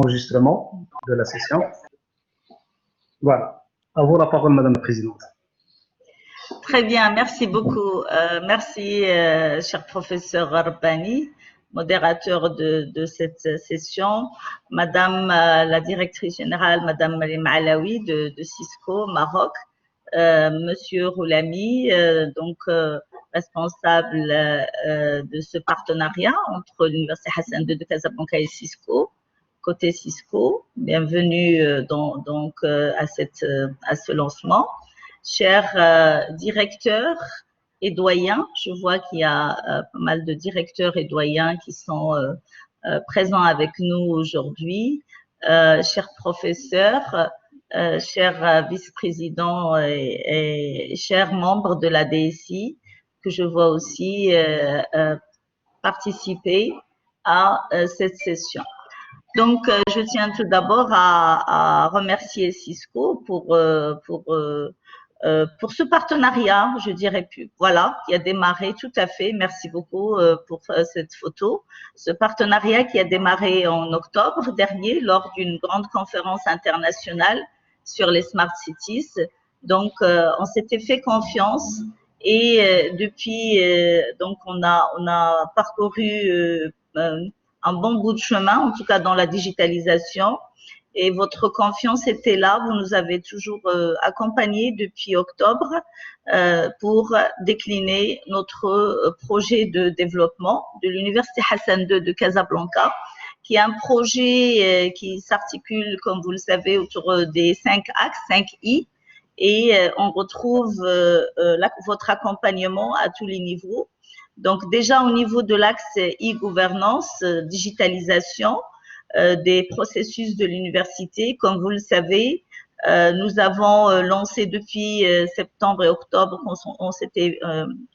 enregistrement de la session. Voilà. À vous la parole, Madame la Présidente. Très bien, merci beaucoup. Merci, cher professeur Rabbani, modérateur de cette session. Madame la directrice générale, Madame Malim Alaoui de Cisco Maroc. Monsieur Roulami, responsable de ce partenariat entre l'Université Hassan II de Casablanca et Cisco, côté Cisco. Bienvenue à ce lancement. Chers directeurs et doyens, je vois qu'il y a pas mal de directeurs et doyens qui sont présents avec nous aujourd'hui. Chers professeurs, chers vice-présidents et chers membres de la DSI, que je vois aussi participer à cette session. Donc, je tiens tout d'abord à remercier Cisco pour ce partenariat, je dirais plus. Voilà, qui a démarré tout à fait. Merci beaucoup pour cette photo. Ce partenariat qui a démarré en octobre dernier lors d'une grande conférence internationale sur les Smart Cities. Donc, on s'était fait confiance et depuis, donc on a parcouru un bon bout de chemin, en tout cas dans la digitalisation. Et votre confiance était là. Vous nous avez toujours accompagnés depuis octobre pour décliner notre projet de développement de l'Université Hassan II de Casablanca, qui est un projet qui s'articule, comme vous le savez, autour des 5 axes, 5 I. Et on retrouve votre accompagnement à tous les niveaux. Donc déjà au niveau de l'axe e-gouvernance, digitalisation des processus de l'université, comme vous le savez, nous avons lancé depuis septembre et octobre qu'on s'était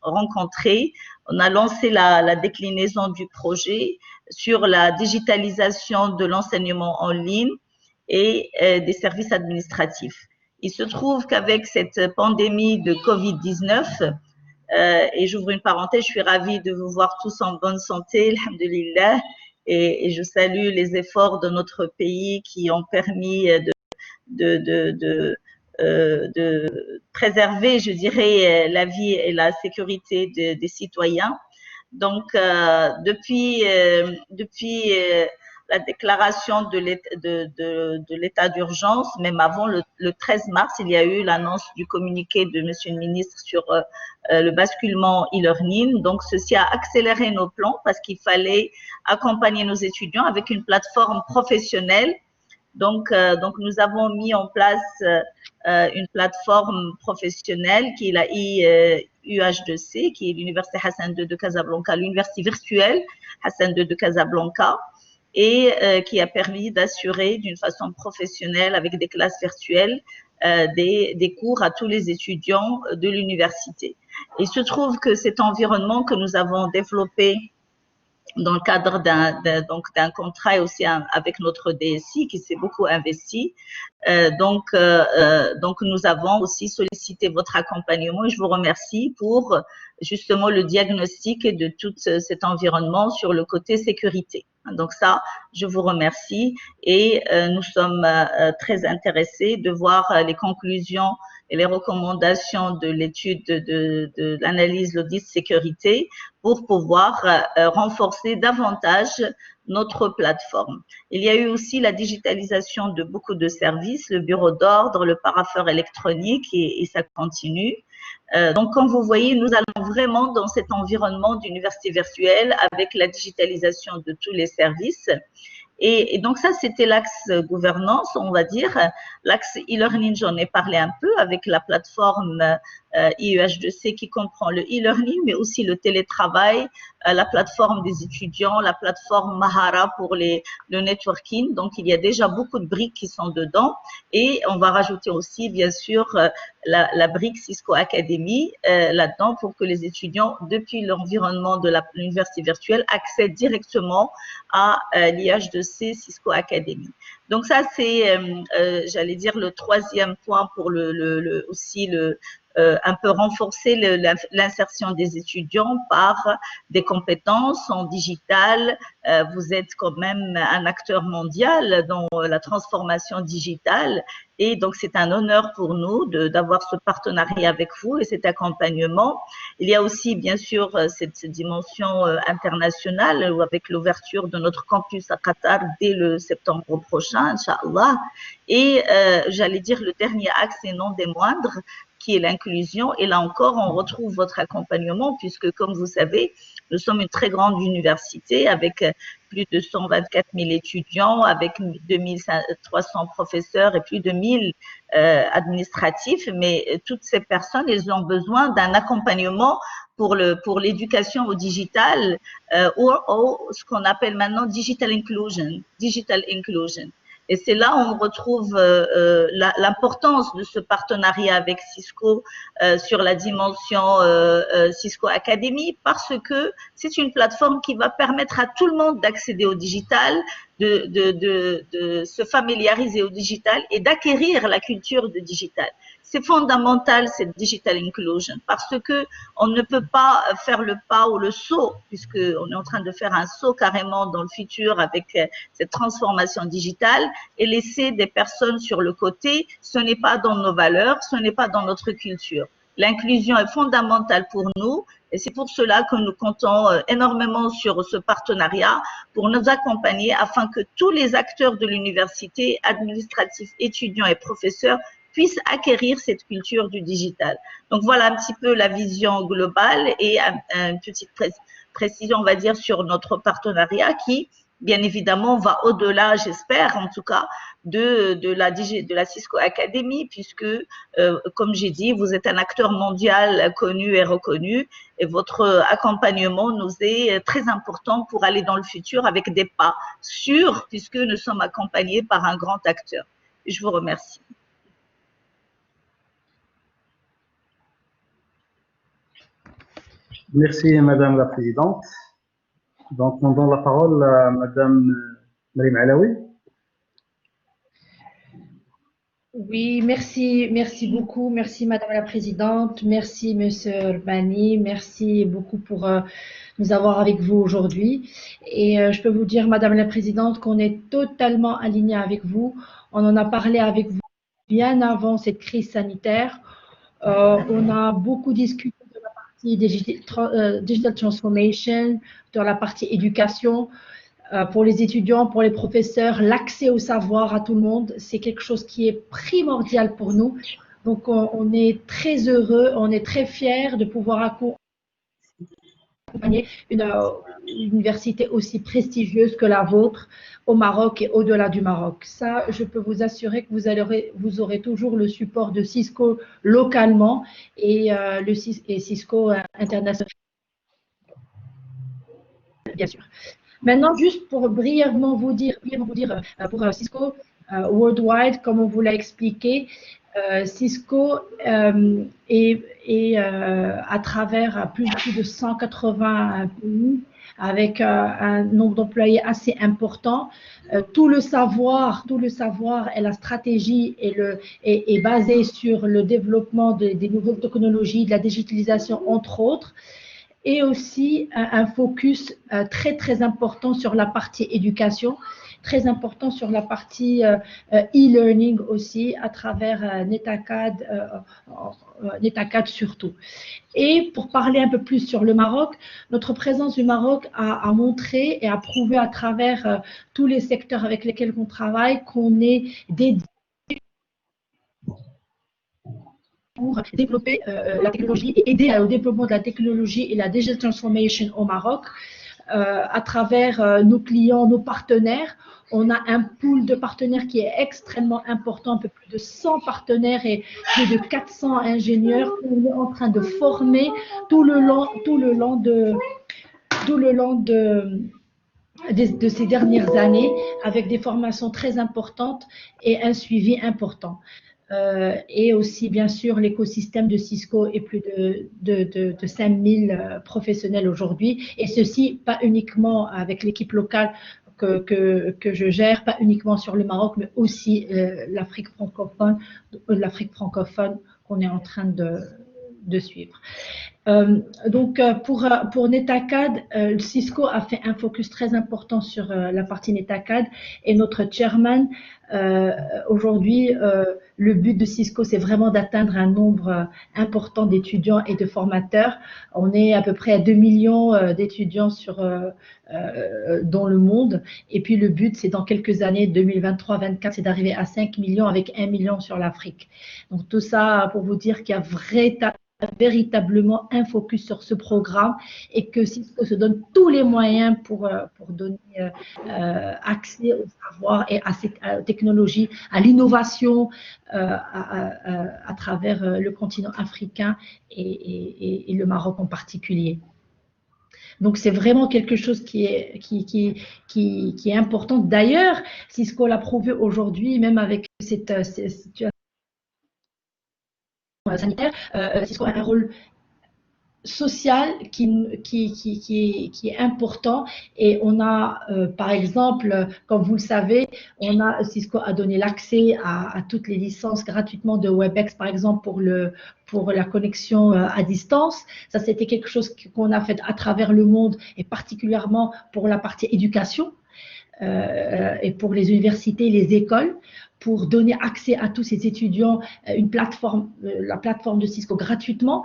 rencontrés. On a lancé la déclinaison du projet sur la digitalisation de l'enseignement en ligne et des services administratifs. Il se trouve qu'avec cette pandémie de Covid-19, et j'ouvre une parenthèse, je suis ravie de vous voir tous en bonne santé, alhamdoulilah, et je salue les efforts de notre pays qui ont permis de préserver, je dirais, la vie et la sécurité des citoyens. Donc, depuis la déclaration de l'état d'urgence, même avant le 13 mars, il y a eu l'annonce du communiqué de Monsieur le ministre sur le basculement e-learning. Donc, ceci a accéléré nos plans parce qu'il fallait accompagner nos étudiants avec une plateforme professionnelle. Donc nous avons mis en place une plateforme professionnelle qui est la UH2C, qui est l'Université Hassan II de Casablanca, l'université virtuelle Hassan II de Casablanca, et qui a permis d'assurer d'une façon professionnelle, avec des classes virtuelles, des cours à tous les étudiants de l'université. Il se trouve que cet environnement que nous avons développé dans le cadre d'un contrat et aussi avec notre DSI qui s'est beaucoup investi. Donc nous avons aussi sollicité votre accompagnement et je vous remercie pour justement le diagnostic de tout cet environnement sur le côté sécurité. Donc ça, je vous remercie et nous sommes très intéressés de voir les conclusions et les recommandations de l'étude de l'analyse l'audit sécurité pour pouvoir renforcer davantage notre plateforme. Il y a eu aussi la digitalisation de beaucoup de services, le bureau d'ordre, le parapheur électronique et ça continue. Donc, comme vous voyez, nous allons vraiment dans cet environnement d'université virtuelle avec la digitalisation de tous les services. Et donc ça, c'était l'axe gouvernance, on va dire. L'axe e-learning, j'en ai parlé un peu avec la plateforme IEH2C qui comprend le e-learning, mais aussi le télétravail, la plateforme des étudiants, la plateforme Mahara pour le networking. Donc, il y a déjà beaucoup de briques qui sont dedans. Et on va rajouter aussi, bien sûr, la brique Cisco Academy là-dedans pour que les étudiants, depuis l'environnement de l'université virtuelle, accèdent directement à l'IH2C Cisco Academy. Donc ça, c'est, j'allais dire, le troisième point pour aussi un peu renforcer l'insertion des étudiants par des compétences en digital. Vous êtes quand même un acteur mondial dans la transformation digitale et donc c'est un honneur pour nous d'avoir ce partenariat avec vous et cet accompagnement. Il y a aussi bien sûr cette dimension internationale avec l'ouverture de notre campus à Qatar dès le septembre prochain, Inch'Allah. Et j'allais dire le dernier axe et non des moindres, qui est l'inclusion. Et là encore, on retrouve votre accompagnement puisque, comme vous savez, nous sommes une très grande université avec plus de 124 000 étudiants, avec 2300 professeurs et plus de 1000 administratifs. Mais toutes ces personnes, elles ont besoin d'un accompagnement pour l'éducation au digital ou ce qu'on appelle maintenant digital inclusion. Et c'est là où on retrouve l'importance de ce partenariat avec Cisco sur la dimension Cisco Academy, parce que c'est une plateforme qui va permettre à tout le monde d'accéder au digital, de se familiariser au digital et d'acquérir la culture du digital. C'est fondamental cette digital inclusion parce que on ne peut pas faire le pas ou le saut, puisque on est en train de faire un saut carrément dans le futur avec cette transformation digitale et laisser des personnes sur le côté. Ce n'est pas dans nos valeurs, ce n'est pas dans notre culture. L'inclusion est fondamentale pour nous et c'est pour cela que nous comptons énormément sur ce partenariat pour nous accompagner afin que tous les acteurs de l'université, administratifs, étudiants et professeurs puissent acquérir cette culture du digital. Donc voilà un petit peu la vision globale et une petite précision, on va dire, sur notre partenariat qui, bien évidemment, va au-delà, j'espère en tout cas, de la Cisco Academy, puisque, comme j'ai dit, vous êtes un acteur mondial connu et reconnu, et votre accompagnement nous est très important pour aller dans le futur avec des pas sûrs, puisque nous sommes accompagnés par un grand acteur. Je vous remercie. Merci, Madame la Présidente. Donc, on donne la parole à Madame Marim Alaoui. Oui, merci beaucoup. Merci, Madame la Présidente. Merci, Monsieur Urbani. Merci beaucoup pour nous avoir avec vous aujourd'hui. Et je peux vous dire, Madame la Présidente, qu'on est totalement aligné avec vous. On en a parlé avec vous bien avant cette crise sanitaire. On a beaucoup discuté de la partie digital transformation, de la partie éducation. Pour les étudiants, pour les professeurs, l'accès au savoir à tout le monde, c'est quelque chose qui est primordial pour nous. Donc, on est très heureux, on est très fiers de pouvoir accompagner une université aussi prestigieuse que la vôtre au Maroc et au-delà du Maroc. Ça, je peux vous assurer que vous aurez toujours le support de Cisco localement et Cisco international, bien sûr. Maintenant, juste pour brièvement vous dire pour Cisco Worldwide, comme on vous l'a expliqué, Cisco est à travers plus de 180 pays avec un nombre d'employés assez important. Tout le savoir et la stratégie est basé sur le développement des nouvelles technologies, de la digitalisation, entre autres. Et aussi un focus très, très important sur la partie éducation, très important sur la partie e-learning aussi, à travers NetAcad surtout. Et pour parler un peu plus sur le Maroc, notre présence du Maroc a montré et a prouvé à travers tous les secteurs avec lesquels on travaille qu'on est dédié pour développer la technologie et aider au développement de la technologie et la digital transformation au Maroc à travers nos clients, nos partenaires. On a un pool de partenaires qui est extrêmement important, un peu plus de 100 partenaires et plus de 400 ingénieurs qu'on est en train de former tout le long de ces dernières années avec des formations très importantes et un suivi important. Et aussi, bien sûr, l'écosystème de Cisco est plus de 5000 professionnels aujourd'hui. Et ceci, pas uniquement avec l'équipe locale que je gère, pas uniquement sur le Maroc, mais aussi l'Afrique francophone qu'on est en train de suivre. Donc, pour NetAcad, Cisco a fait un focus très important sur la partie NetAcad et notre chairman, aujourd'hui, le but de Cisco, c'est vraiment d'atteindre un nombre important d'étudiants et de formateurs. On est à peu près à 2 millions d'étudiants dans le monde. Et puis, le but, c'est dans quelques années, 2023-2024, c'est d'arriver à 5 millions avec 1 million sur l'Afrique. Donc, tout ça pour vous dire qu'il y a véritablement un focus sur ce programme et que Cisco se donne tous les moyens pour donner accès au savoir et à cette technologie, à l'innovation à travers le continent africain et le Maroc en particulier. Donc, c'est vraiment quelque chose qui est important. D'ailleurs, Cisco l'a prouvé aujourd'hui, même avec cette situation sanitaire, Cisco a un rôle social qui est important et on a par exemple, comme vous le savez, Cisco a donné l'accès à toutes les licences gratuitement de WebEx par exemple pour la connexion à distance. Ça, c'était quelque chose qu'on a fait à travers le monde et particulièrement pour la partie éducation et pour les universités et les écoles, pour donner accès à tous ces étudiants la plateforme de Cisco gratuitement.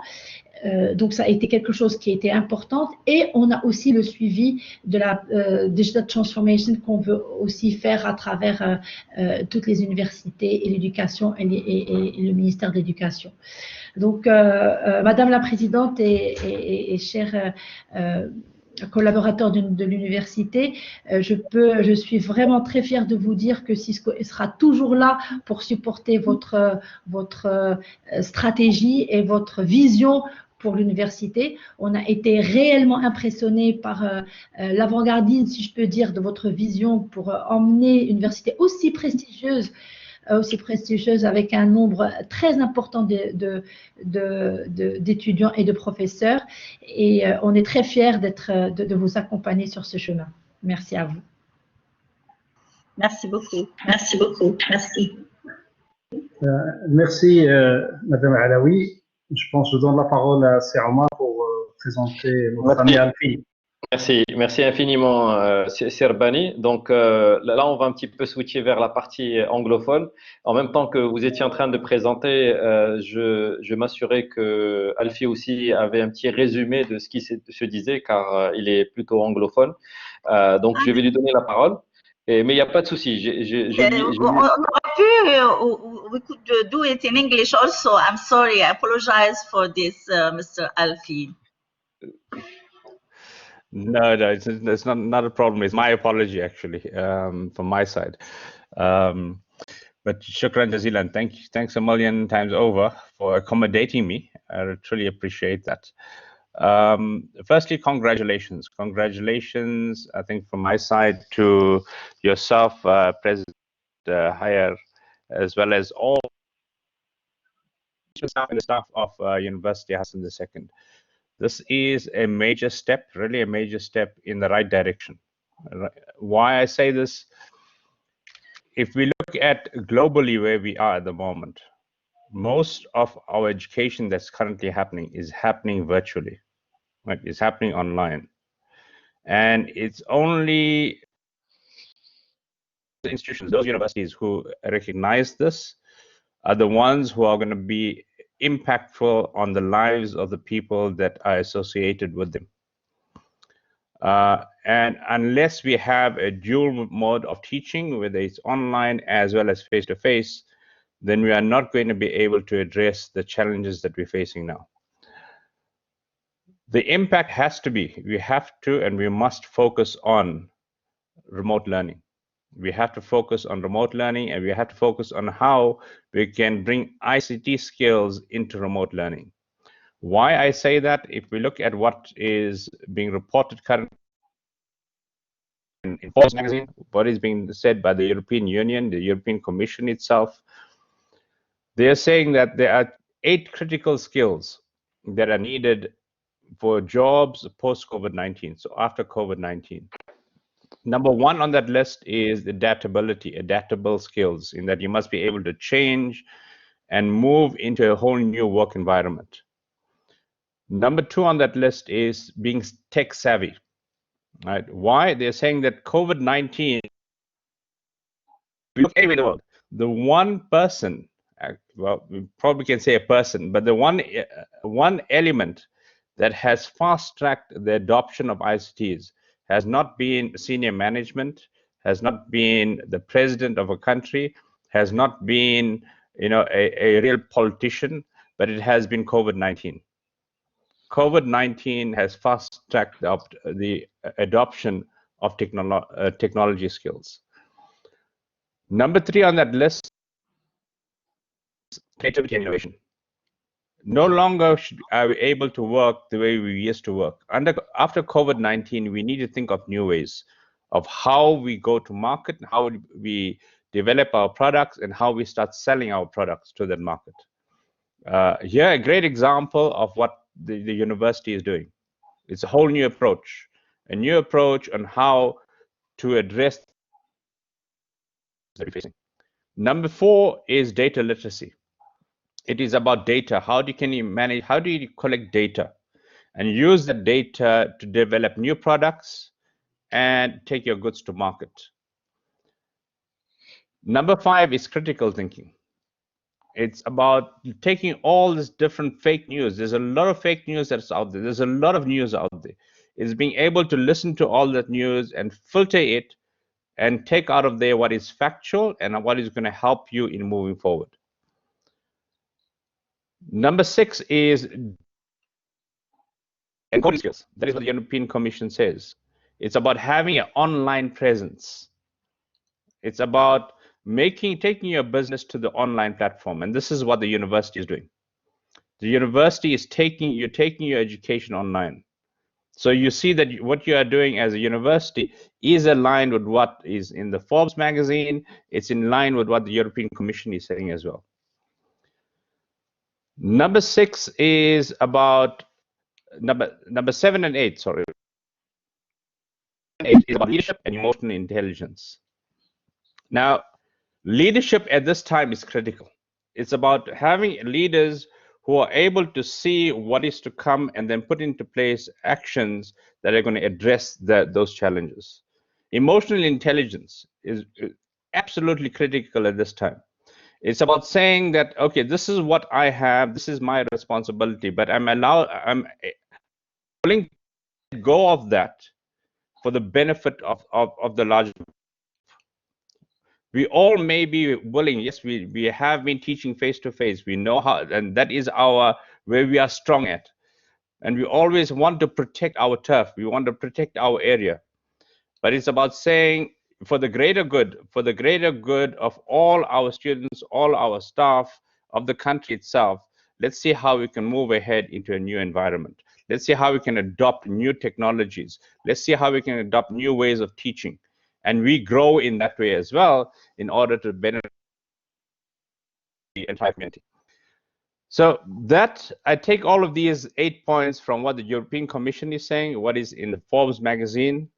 Donc, ça a été quelque chose qui a été important. Et on a aussi le suivi de la Digital Transformation qu'on veut aussi faire à travers toutes les universités et l'éducation et le ministère de l'Éducation. Donc, Madame la Présidente et chers collaborateurs de l'université, je suis vraiment très fière de vous dire que Cisco sera toujours là pour supporter votre stratégie et votre vision pour l'université. On a été réellement impressionnés par l'avant-gardisme, si je peux dire, de votre vision pour emmener une université aussi prestigieuse avec un nombre très important d'étudiants et de professeurs. Et on est très fiers de vous accompagner sur ce chemin. Merci à vous. Merci beaucoup. Merci beaucoup. Merci. Merci, Madame Alaoui. Je pense que je donne la parole à Serma pour présenter notre ami Alfi. Merci infiniment, Serbani. Donc là, on va un petit peu switcher vers la partie anglophone. En même temps que vous étiez en train de présenter, je m'assurais que Alfi aussi avait un petit résumé de ce qui se disait, car il est plutôt anglophone. Donc je vais lui donner la parole. Mais il n'y a pas de souci. We could do it in English also. I'm sorry. I apologize for this, Mr. Alfi. No, it's not a problem. It's my apology, actually, from my side. But shukran jazilan. Thanks a million times over for accommodating me. I truly appreciate that. Firstly, congratulations. Congratulations, I think, from my side to yourself, President Hayar, as well as all staff and the staff of University Hassan II. This is a major step, really a major step in the right direction. Why I say this, if we look at globally where we are at the moment, most of our education that's currently happening is happening virtually, right? It's happening online. And it's only the institutions, those universities who recognize this are the ones who are going to be impactful on the lives of the people that are associated with them. And unless we have a dual mode of teaching, whether it's online as well as face-to-face, then we are not going to be able to address the challenges that we're facing now. The impact has to be, we have to and we must focus on remote learning. We have to focus on remote learning, and we have to focus on how we can bring ICT skills into remote learning. Why I say that, if we look at what is being reported currently in Forbes magazine, what is being said by the European Union, the European Commission itself, they are saying that there are 8 critical skills that are needed for jobs post-COVID-19, so after COVID-19. Number 1 on that list is adaptability, adaptable skills, in that you must be able to change and move into a whole new work environment. Number 2 on that list is being tech savvy. Right? Why? They're saying that COVID-19, we look anywhere in the world, the one person, well, we probably can say a person, but the one element that has fast-tracked the adoption of ICTs has not been senior management, has not been the president of a country, has not been, you know, a real politician, but it has been COVID-19. COVID-19 has fast-tracked the adoption of technology skills. Number 3 on that list, creativity and innovation. No longer are we able to work the way we used to work. After COVID-19, we need to think of new ways of how we go to market, how we develop our products, and how we start selling our products to that market. Here, a great example of what the university is doing. It's a whole new approach on how to address that we're facing. Number 4 is data literacy. It is about data. How do you collect data and use the data to develop new products and take your goods to market? Number 5 is critical thinking. It's about taking all this different fake news. There's a lot of fake news that's out there. There's a lot of news out there. It's being able to listen to all that news and filter it and take out of there what is factual and what is going to help you in moving forward. Number 6 is encoding skills. That is what the European Commission says. It's about having an online presence. It's about taking your business to the online platform, and this is what the university is doing. The university is taking your education online. So you see that what you are doing as a university is aligned with what is in the Forbes magazine. It's in line with what the European Commission is saying as well. Number 6 is about number 7 and 8. Sorry, 8 is about leadership and emotional intelligence. Now, leadership at this time is critical. It's about having leaders who are able to see what is to come and then put into place actions that are going to address those challenges. Emotional intelligence is absolutely critical at this time. It's about saying that, okay, this is what I have, this is my responsibility, but I'm willing to go of that for the benefit of the larger. We all may be willing, yes, we have been teaching face-to-face. We know how, and that is where we are strong at. And we always want to protect our turf. We want to protect our area. But it's about saying, for the greater good of all our students, all our staff, of the country itself, let's see how we can move ahead into a new environment. Let's see how we can adopt new technologies. Let's see how we can adopt new ways of teaching. And we grow in that way as well in order to benefit the entire community. So that, I take all of these 8 points from what the European Commission is saying, what is in the Forbes magazine,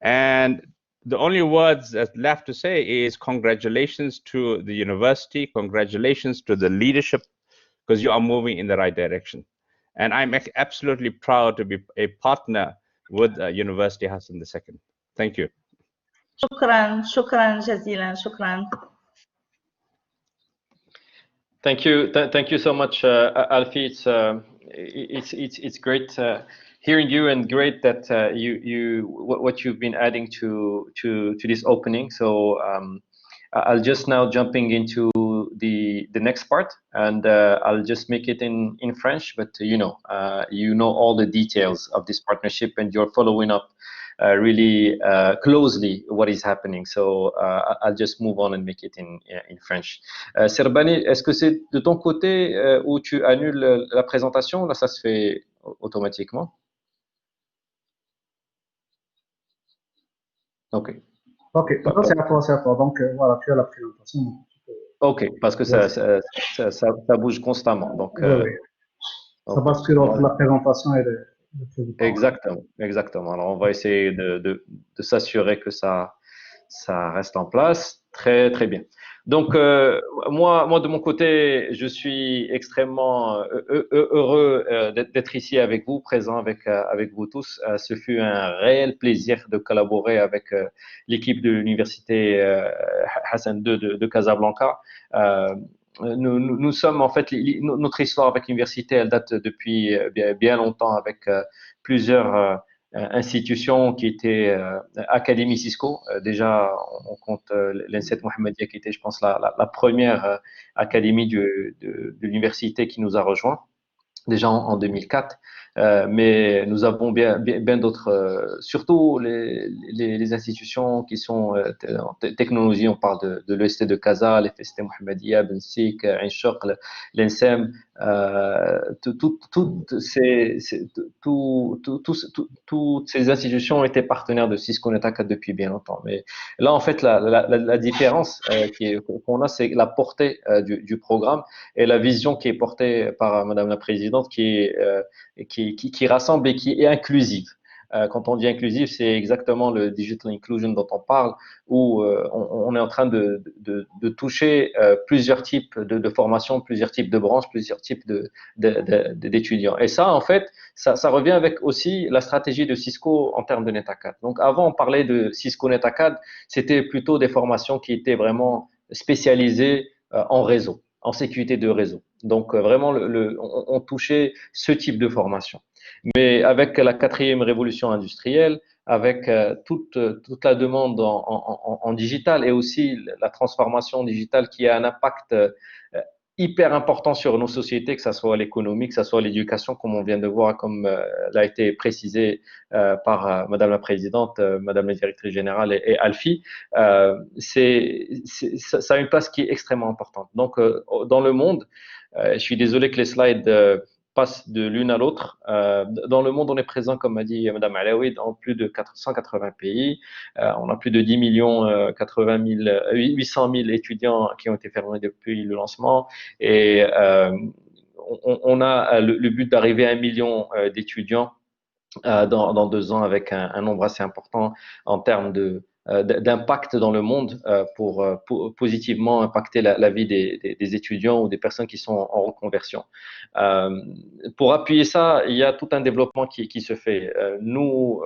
and the only words that's left to say is congratulations to the university, congratulations to the leadership, because you are moving in the right direction. And I'm absolutely proud to be a partner with University Hassan II. Thank you. شكرا جزيلا. شكرا. Thank you so much, Alfie. It's great hearing you, and great that what you've been adding to this opening. So I'll just now jumping into the next part, and I'll just make it in French. But you know all the details of this partnership, and you're following up really closely what is happening. So I'll just move on and make it in French. Serbani, est-ce que c'est de ton côté où tu annules la présentation? Là, ça se fait automatiquement. Ok. Ok, c'est à toi. Donc voilà, tu as la présentation. Ok, parce que ça bouge constamment. Donc, oui. Ça bascule entre la présentation et le Exactement. Alors, on va essayer de s'assurer que ça ça reste en place. Très, très bien. Donc, moi, de mon côté, je suis extrêmement heureux d'être ici avec vous, présent avec vous tous. Ce fut un réel plaisir de collaborer avec l'équipe de l'université Hassan II de Casablanca. Nous sommes en fait, notre histoire avec l'université, elle date depuis bien longtemps avec plusieurs institutions qui étaient Académie Cisco. Déjà, on compte l'ENSET Mohammedia qui était, je pense, la première académie de l'université qui nous a rejoints déjà en 2004, mais nous avons bien d'autres, surtout les institutions qui sont en technologie. On parle de l'EST de Casa, l'FST Mohammedia, Ben Sik, Ain Choq, l'ENSEM, toutes ces institutions étaient partenaires de Cisco Netacad depuis bien longtemps. Mais là, en fait, la différence qu'on a, c'est la portée du programme et la vision qui est portée par Madame la Présidente, qui rassemble et qui est inclusive. Quand on dit inclusive, c'est exactement le digital inclusion dont on parle, où on est en train de toucher plusieurs types de formations, plusieurs types de branches, plusieurs types d'étudiants. Et ça, en fait, ça revient avec aussi la stratégie de Cisco en termes de NetAcad. Donc, avant, on parlait de Cisco NetAcad, c'était plutôt des formations qui étaient vraiment spécialisées en réseau, en sécurité de réseau. Donc, vraiment, on touchait ce type de formation. Mais avec la quatrième révolution industrielle, avec toute la demande en digital et aussi la transformation digitale qui a un impact hyper important sur nos sociétés, que ce soit l'économie, que ce soit l'éducation, comme on vient de voir, comme l'a été précisé par Madame la Présidente, Madame la Directrice Générale et Alfie, ça a une place qui est extrêmement importante. Donc, dans le monde, je suis désolé que les slides passent de l'une à l'autre. Dans le monde, on est présent, comme a dit Madame Alaoui, dans plus de 180 pays. On a plus de 10 millions, 800 000 étudiants qui ont été formés depuis le lancement. Et on a le but d'arriver à 1 million d'étudiants dans 2 ans, avec un nombre assez important en termes d'impact dans le monde pour positivement impacter la vie des étudiants ou des personnes qui sont en reconversion. Pour appuyer ça, il y a tout un développement qui se fait. Nous,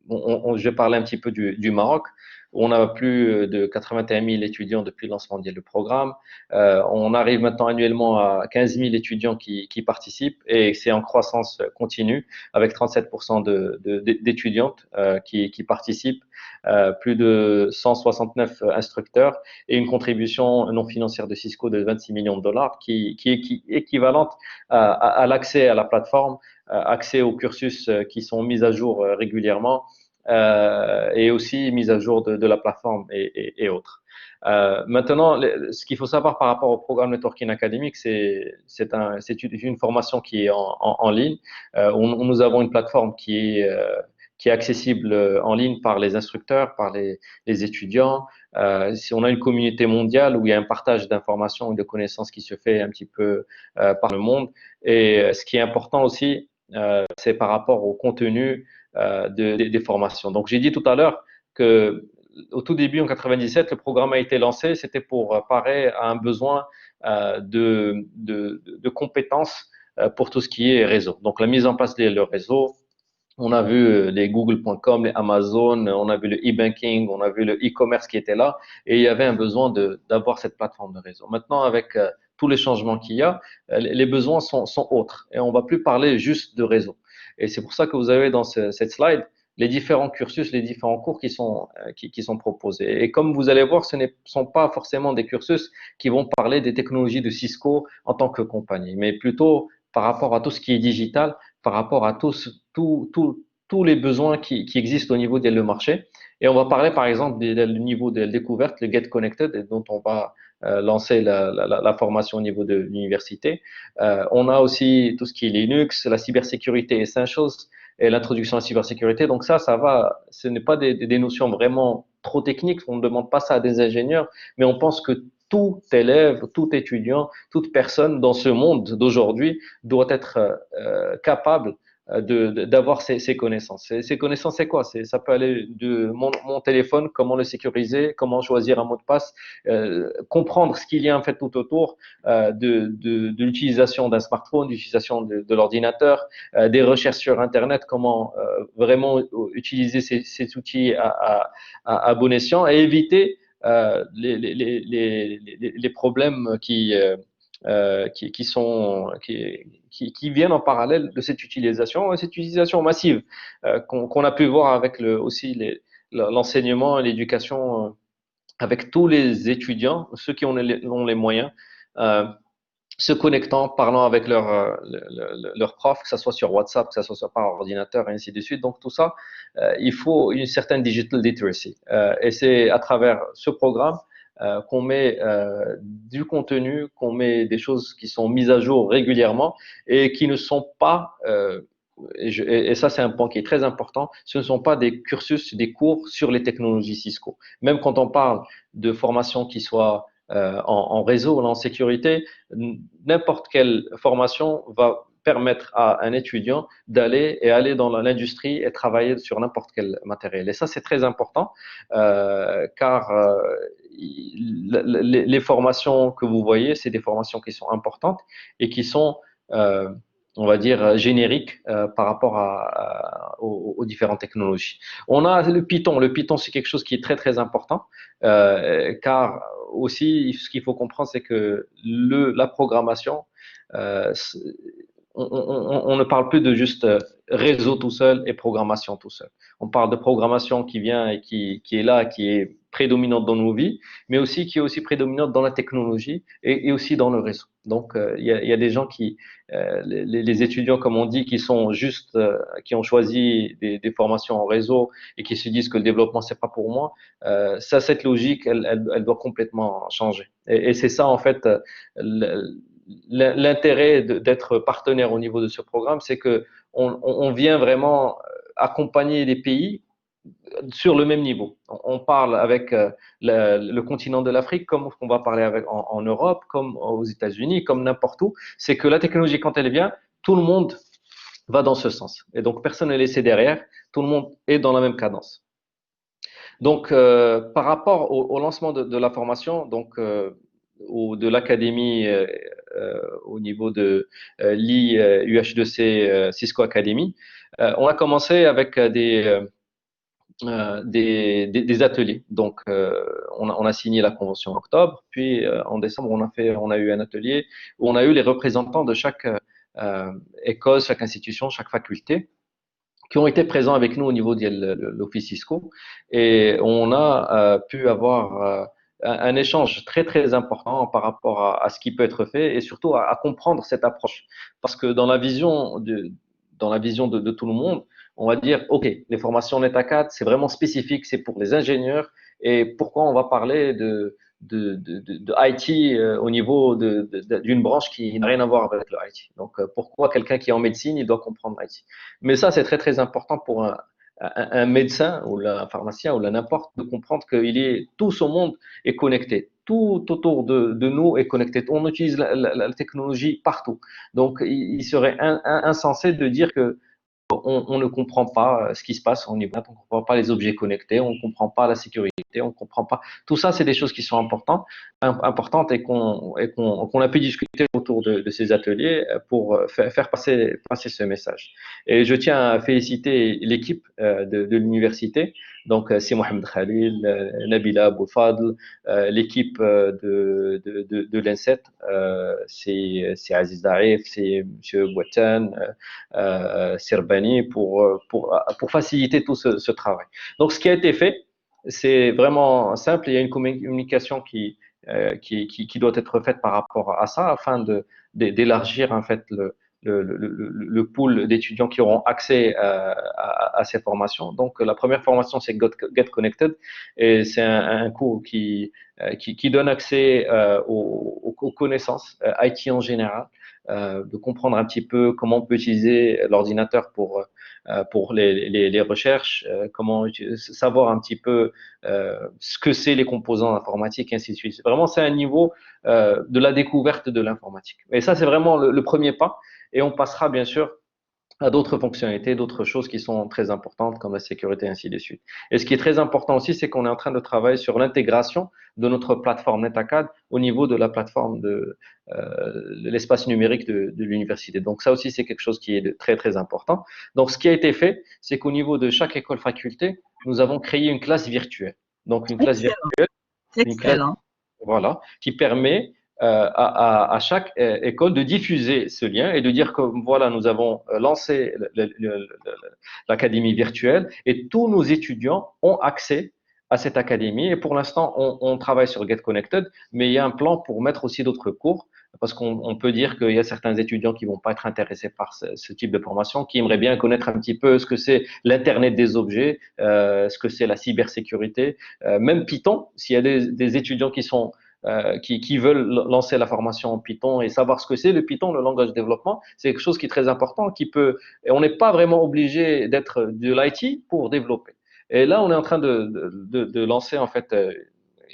je vais parler un petit peu du Maroc. On a plus de 81 000 étudiants depuis le lancement du programme. On arrive maintenant annuellement à 15 000 étudiants qui participent, et c'est en croissance continue avec 37% d'étudiantes qui participent, plus de 169 instructeurs et une contribution non financière de Cisco de 26 millions de dollars qui est équivalente à l'accès à la plateforme, accès aux cursus qui sont mis à jour régulièrement, et aussi mise à jour de la plateforme et autres. Maintenant, ce qu'il faut savoir par rapport au programme Networking Académique, c'est une formation qui est en ligne. Nous avons une plateforme qui est accessible en ligne par les instructeurs, par les étudiants. Si on a une communauté mondiale où il y a un partage d'informations et de connaissances qui se fait un petit peu par le monde. Et ce qui est important aussi, c'est par rapport au contenu des formations. Donc, j'ai dit tout à l'heure que au tout début, en 97, le programme a été lancé. C'était pour parer à un besoin de compétences pour tout ce qui est réseau. Donc, la mise en place le réseau. On a vu les Google.com, les Amazon, on a vu le e-banking, on a vu le e-commerce qui était là, et il y avait un besoin d'avoir cette plateforme de réseau. Maintenant, avec tous les changements qu'il y a, les besoins sont autres, et on va plus parler juste de réseau. Et c'est pour ça que vous avez dans cette slide les différents cursus, les différents cours qui sont proposés. Et comme vous allez voir, ce ne sont pas forcément des cursus qui vont parler des technologies de Cisco en tant que compagnie, mais plutôt par rapport à tout ce qui est digital, par rapport à tous les besoins qui existent au niveau du marché. Et on va parler par exemple du niveau de découverte, le Get Connected, dont on va lancer la formation au niveau de l'université. On a aussi tout ce qui est Linux, la cybersécurité Essentials et l'introduction à la cybersécurité. Donc ça va, ce n'est pas des notions vraiment trop techniques, on ne demande pas ça à des ingénieurs, mais on pense que tout élève, tout étudiant, toute personne dans ce monde d'aujourd'hui doit être capable d'avoir ces connaissances. Ces connaissances, c'est quoi? Ça peut aller de mon téléphone, comment le sécuriser, comment choisir un mot de passe, comprendre ce qu'il y a en fait tout autour de l'utilisation d'un smartphone, d'utilisation de l'ordinateur, des recherches sur Internet, comment vraiment utiliser ces outils à bon escient et éviter les problèmes qui viennent en parallèle de cette utilisation massive qu'on a pu voir avec aussi l'enseignement et l'éducation avec tous les étudiants, ceux qui ont les moyens, se connectant, parlant avec leur prof, que ce soit sur WhatsApp, que ce soit par ordinateur, et ainsi de suite. Donc tout ça, il faut une certaine digital literacy. Et c'est à travers ce programme qu'on met du contenu, qu'on met des choses qui sont mises à jour régulièrement et qui ne sont pas, et ça c'est un point qui est très important, ce ne sont pas des cursus, des cours sur les technologies Cisco. Même quand on parle de formation qui soit en réseau, en sécurité, n'importe quelle formation va permettre à un étudiant aller dans l'industrie et travailler sur n'importe quel matériel. Et ça, c'est très important car les formations que vous voyez, c'est des formations qui sont importantes et qui sont, on va dire, génériques par rapport aux différentes technologies. On a le Python. Le Python, c'est quelque chose qui est très, très important car aussi, ce qu'il faut comprendre, c'est que la programmation, on ne parle plus de juste réseau tout seul et programmation tout seul. On parle de programmation qui vient et qui est là, qui est prédominante dans nos vies, mais aussi qui est aussi prédominante dans la technologie et aussi dans le réseau. Donc, il y a des gens les étudiants, comme on dit, qui sont juste, qui ont choisi des formations en réseau et qui se disent que le développement, c'est pas pour moi. Cette logique, elle doit complètement changer. Et c'est ça, en fait, l'intérêt d'être partenaire au niveau de ce programme, c'est que on vient vraiment accompagner les pays sur le même niveau. On parle avec le continent de l'Afrique comme on va parler en Europe, comme aux États-Unis, comme n'importe où. C'est que la technologie, quand elle vient, tout le monde va dans ce sens. Et donc, personne n'est laissé derrière. Tout le monde est dans la même cadence. Donc, par rapport au lancement de la formation, donc, ou de l'académie au niveau de l'UH2C Cisco Academy, on a commencé avec des ateliers. Donc, on a signé la convention en octobre, puis en décembre, on a eu un atelier où on a eu les représentants de chaque école, chaque institution, chaque faculté qui ont été présents avec nous au niveau de l'Office Cisco et on a pu avoir un échange très très important par rapport à ce qui peut être fait et surtout à comprendre cette approche parce que dans la vision de tout le monde, on va dire ok, les formations Neta 4 c'est vraiment spécifique, c'est pour les ingénieurs et pourquoi on va parler de IT au niveau d'une branche qui n'a rien à voir avec le IT. Donc, pourquoi quelqu'un qui est en médecine, il doit comprendre l'IT? Mais ça, c'est très, très important pour un médecin ou un pharmacien ou n'importe de comprendre tout ce monde est connecté. Tout autour de nous est connecté. On utilise la technologie partout. Donc, il serait insensé de dire que on ne comprend pas ce qui se passe au niveau, on ne comprend pas les objets connectés, on ne comprend pas la sécurité, on ne comprend pas. Tout ça, c'est des choses qui sont importantes et qu'on a pu discuter autour de ces ateliers pour faire passer ce message. Et je tiens à féliciter l'équipe de l'université. Donc, c'est Mohamed Khalil, Nabila Aboufadl, l'équipe de l'INSET, c'est Aziz Daif, c'est M. Bouatan, Sirbani pour faciliter tout ce travail. Donc, ce qui a été fait, c'est vraiment simple. Il y a une communication qui doit être faite par rapport à ça afin d'élargir en fait le pool d'étudiants qui auront accès à ces formations. Donc, la première formation, c'est Get Connected et c'est un cours qui donne accès aux connaissances IT en général, de comprendre un petit peu comment on peut utiliser l'ordinateur pour les recherches, comment savoir un petit peu ce que c'est les composants informatiques, et ainsi de suite. Vraiment, c'est un niveau de la découverte de l'informatique. Et ça, c'est vraiment le premier pas. Et on passera bien sûr à d'autres fonctionnalités, d'autres choses qui sont très importantes comme la sécurité et ainsi de suite. Et ce qui est très important aussi, c'est qu'on est en train de travailler sur l'intégration de notre plateforme NetAcad au niveau de la plateforme de l'espace numérique de l'université. Donc ça aussi, c'est quelque chose qui est très, très important. Donc ce qui a été fait, c'est qu'au niveau de chaque école faculté, nous avons créé une classe virtuelle. Donc une classe virtuelle, une classe, voilà, qui permet à chaque école de diffuser ce lien et de dire que voilà, nous avons lancé l'académie virtuelle et tous nos étudiants ont accès à cette académie. Et pour l'instant, on travaille sur Get Connected, mais il y a un plan pour mettre aussi d'autres cours parce qu'on peut dire qu'il y a certains étudiants qui vont pas être intéressés par ce type de formation, qui aimeraient bien connaître un petit peu ce que c'est l'Internet des objets, ce que c'est la cybersécurité, même Python, s'il y a des étudiants qui sont qui veulent lancer la formation en Python et savoir ce que c'est le Python, le langage de développement, c'est quelque chose qui est très important, qui peut, et on n'est pas vraiment obligé d'être de l'IT pour développer. Et là, on est en train de lancer en fait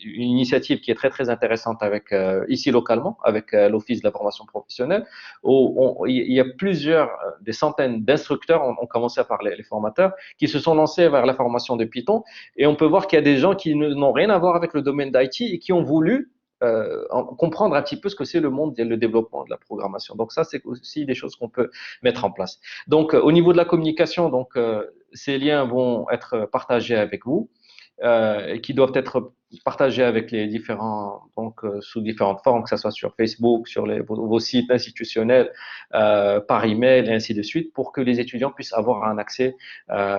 une initiative qui est très très intéressante avec ici localement, avec l'Office de la formation professionnelle, où il y a plusieurs, des centaines d'instructeurs, on commençait par les formateurs, qui se sont lancés vers la formation de Python, et on peut voir qu'il y a des gens qui n'ont rien à voir avec le domaine d'IT et qui ont voulu comprendre un petit peu ce que c'est le monde et le développement de la programmation. Donc ça, c'est aussi des choses qu'on peut mettre en place. Donc au niveau de la communication, donc ces liens vont être partagés avec vous et qui doivent être partagés avec les différents, donc sous différentes formes, que ce soit sur Facebook, sur vos sites institutionnels, par email et ainsi de suite, pour que les étudiants puissent avoir un accès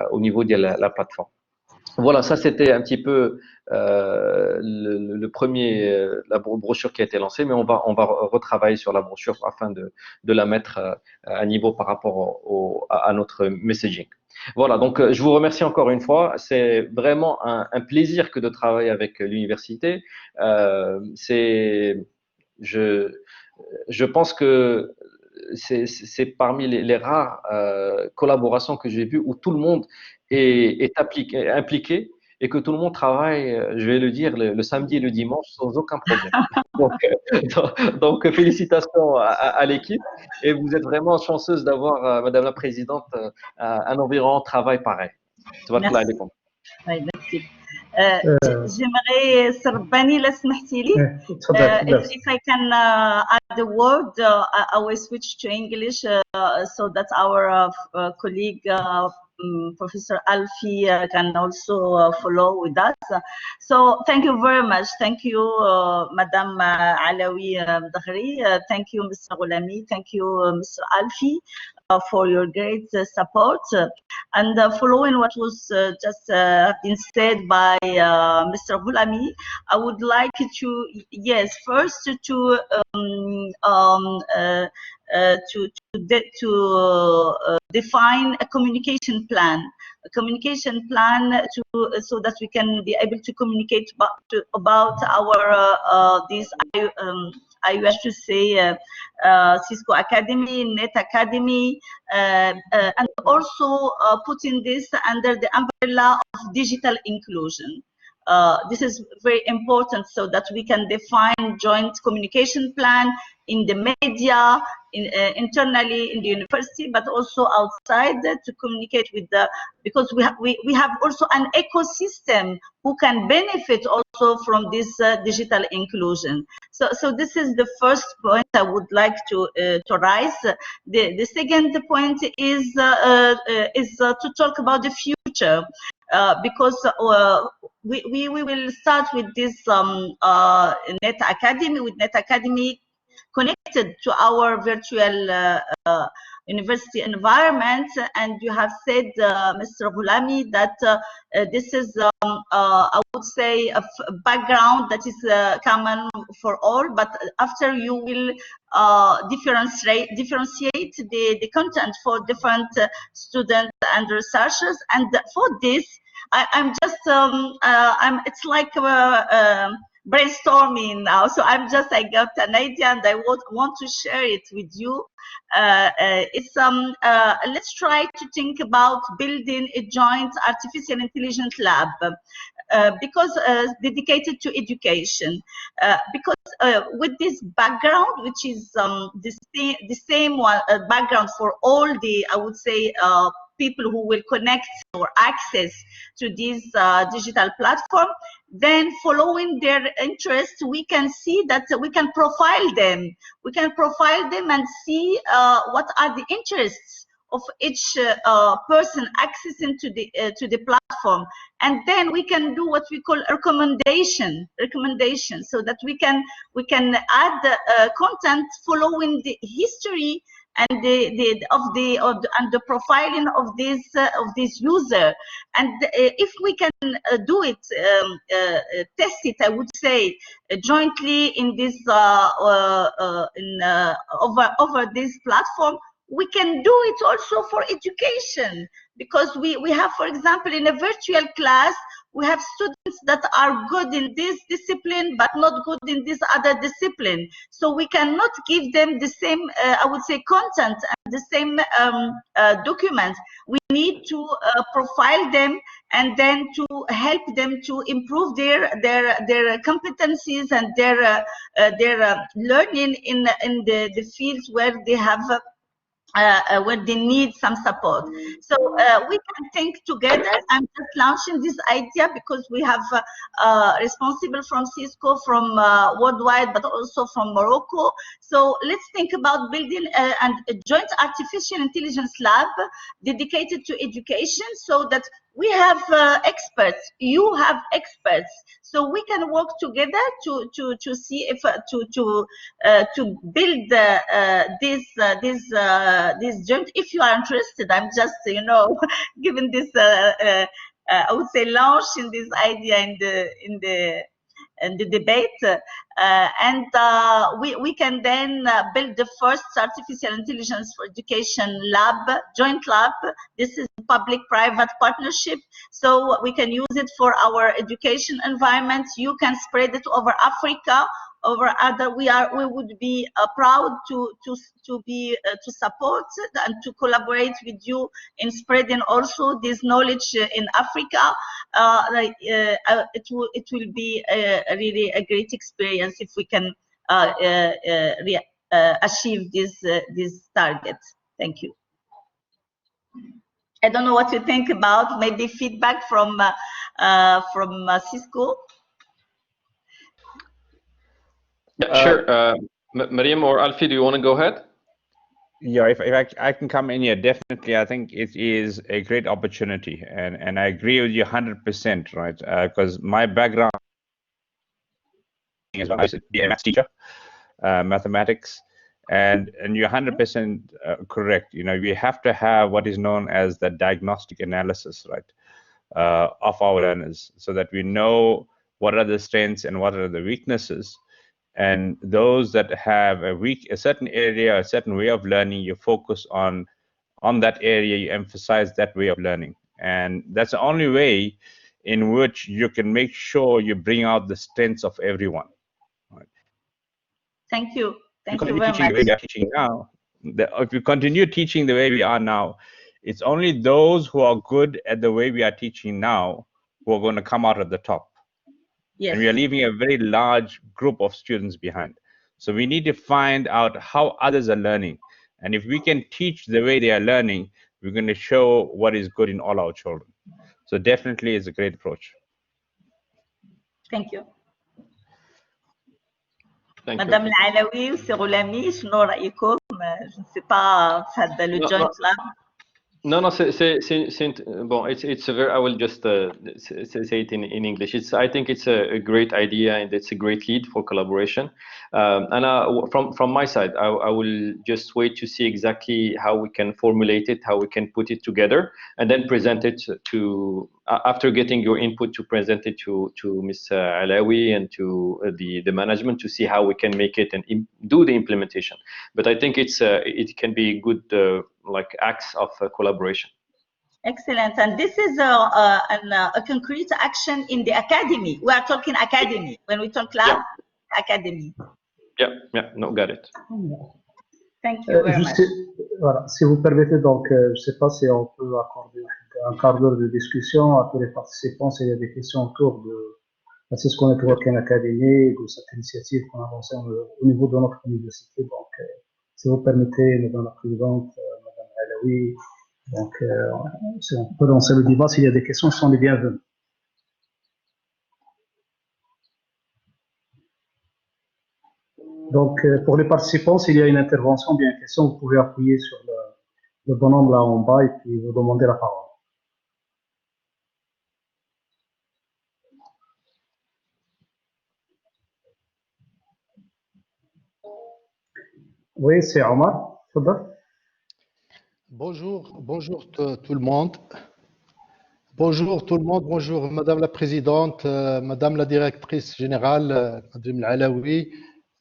au niveau de la plateforme. Voilà, ça c'était un petit peu le premier, la brochure qui a été lancée, mais on va retravailler sur la brochure afin de la mettre à niveau par rapport à notre messaging. Voilà, donc je vous remercie encore une fois. C'est vraiment un plaisir que de travailler avec l'université. Je pense que c'est parmi les rares collaborations que j'ai vues où tout le monde est impliqué et que tout le monde travaille, je vais le dire, le samedi et le dimanche sans aucun problème. Donc, félicitations à l'équipe et vous êtes vraiment chanceuse d'avoir, Madame la Présidente, un environnement de travail pareil. Merci. Oui, merci. J'aimerais, Sarbani, la سمحتي لي, if I can add a word, I will switch to English so that our colleague Professor Alfie can also follow with us. So thank you very much. Thank you, Madame Alawi Dakhri. Thank you, Mr. Ghoulami. Thank you, Mr. Alfie, for your great support. And following what was just been said by Mr. Ghoulami, I would like to, yes, first to define a communication plan, so that we can be able to communicate about our these I wish to say Cisco Academy, Net Academy, and also putting this under the umbrella of digital inclusion. This is very important so that we can define joint communication plan in the media, internally in the university, but also outside to communicate with because we have also an ecosystem who can benefit also from this digital inclusion. So this is the first point I would like to raise. The second point is to talk about the future. Because we will start with this Net Academy, with Net Academy connected to our virtual university environment. And you have said, Mr. Ghoulami, that this is, I would say, a background that is common for all, but after you will differentiate the content for different students and researchers. And for this, I'm just, it's like brainstorming now. So I got an idea and I want to share it with you. Let's try to think about building a joint artificial intelligence lab. Because dedicated to education, because with this background, which is the same one background for all the, I would say, people who will connect or access to this digital platform, then following their interests, we can see that we can profile them. We can profile them and see what are the interests of each person accessing to the platform, and then we can do what we call recommendation, so that we can add content following the history and the profiling of this user. And if we can do it, test it, I would say, jointly in this over this platform, we can do it also for education, because we have, for example, in a virtual class, we have students that are good in this discipline but not good in this other discipline. So we cannot give them the same, I would say, content and the same documents. We need to profile them and then to help them to improve their competencies and their learning in the fields where they have where they need some support. So we can think together. I'm just launching this idea because we have responsible from Cisco, from Worldwide, but also from Morocco. So let's think about building a joint artificial intelligence lab dedicated to education, so that we have experts, you have experts, so we can work together to see if to build this joint. If you are interested, I'm just giving this I would say launch in this idea in the debate, and we can then build the first artificial intelligence for education lab, joint lab. This is public-private partnership, so we can use it for our education environment. You can spread it over Africa, over other. We would be proud to support and to collaborate with you in spreading also this knowledge in Africa. It will be really a great experience if we can achieve this target. Thank you. I don't know what you think about, maybe feedback from Cisco. Yeah, sure. Mariam or Alfie, do you want to go ahead? Yeah, if I can come in here, definitely. I think it is a great opportunity, and I agree with you 100%, right? Because my background is I used to be a maths teacher, mathematics, and you're 100% correct. We have to have what is known as the diagnostic analysis, right, of our learners, so that we know what are the strengths and what are the weaknesses. And those that have a certain area, a certain way of learning, you focus on that area, you emphasize that way of learning. And that's the only way in which you can make sure you bring out the strengths of everyone. Right? Thank you. Thank you very much. If you continue teaching the way we are now, it's only those who are good at the way we are teaching now who are going to come out at the top. Yes. And we are leaving a very large group of students behind. So we need to find out how others are learning. And if we can teach the way they are learning, we're going to show what is good in all our children. So definitely it's a great approach. Thank you. Madame العلوي وسيرولامي شنو رأيكم؟ Je ne sais pas هذا le joint là. No, bon, it's a very, I will just say it in English. I think it's a great idea, and it's a great lead for collaboration. And from my side, I will just wait to see exactly how we can formulate it, how we can put it together, and then present it to, after getting your input, to present it to Ms. Alawi and to the management, to see how we can make it and do the implementation. But I think it can be good like acts of collaboration. Excellent. And this is a concrete action in the academy. We are talking academy. When we talk lab, academy. Yeah, no, got it. Thank you very much. Voilà, si vous permettez, donc, je ne sais pas si on peut accorder un quart d'heure de discussion à tous les participants s'il y a des questions autour de la Cisco Networking Academy, de cette initiative qu'on a lancée au niveau de notre université. Donc, si vous permettez, Madame la Présidente, Madame Alaoui, donc, si on peut lancer le débat, s'il y a des questions, ce sont les bienvenus. Donc, pour les participants, s'il y a une intervention, bien une question, vous pouvez appuyer sur le bonhomme là en bas et puis vous demander la parole. Oui, c'est Omar. Bonjour tout le monde. Bonjour tout le monde, bonjour Madame la Présidente, Madame la Directrice Générale, Madame Alaoui,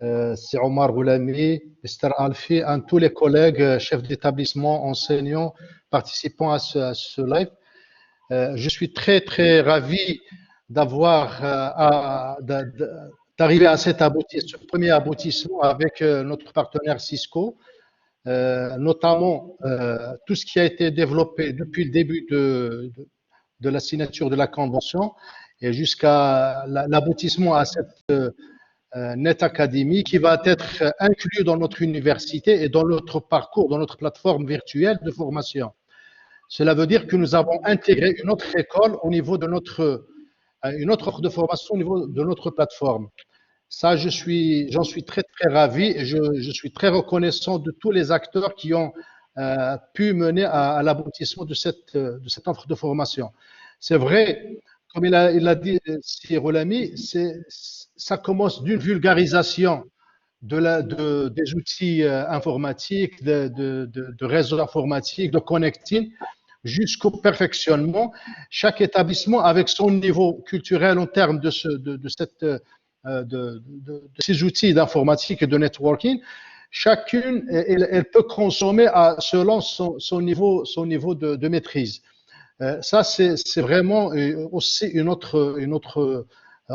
c'est Omar Goulami, Mr. Alfi, et tous les collègues, chefs d'établissement, enseignants, participants à ce live. Je suis très ravi d'arriver à ce premier aboutissement avec notre partenaire Cisco, notamment tout ce qui a été développé depuis le début de la signature de la convention et jusqu'à l'aboutissement à cette Net Academy qui va être inclus dans notre université et dans notre parcours, dans notre plateforme virtuelle de formation. Cela veut dire que nous avons intégré une autre école au niveau de une autre offre de formation au niveau de notre plateforme. Ça, j'en suis très ravi et je suis très reconnaissant de tous les acteurs qui ont pu mener à l'aboutissement de cette offre de formation. C'est vrai, comme il a dit Sir Olami, ça commence d'une vulgarisation des outils informatiques, de réseaux informatiques, de connecting, jusqu'au perfectionnement. Chaque établissement avec son niveau culturel en termes de ces outils d'informatique et de networking, chacune, elle peut consommer selon son niveau de maîtrise. Ça, c'est vraiment aussi une autre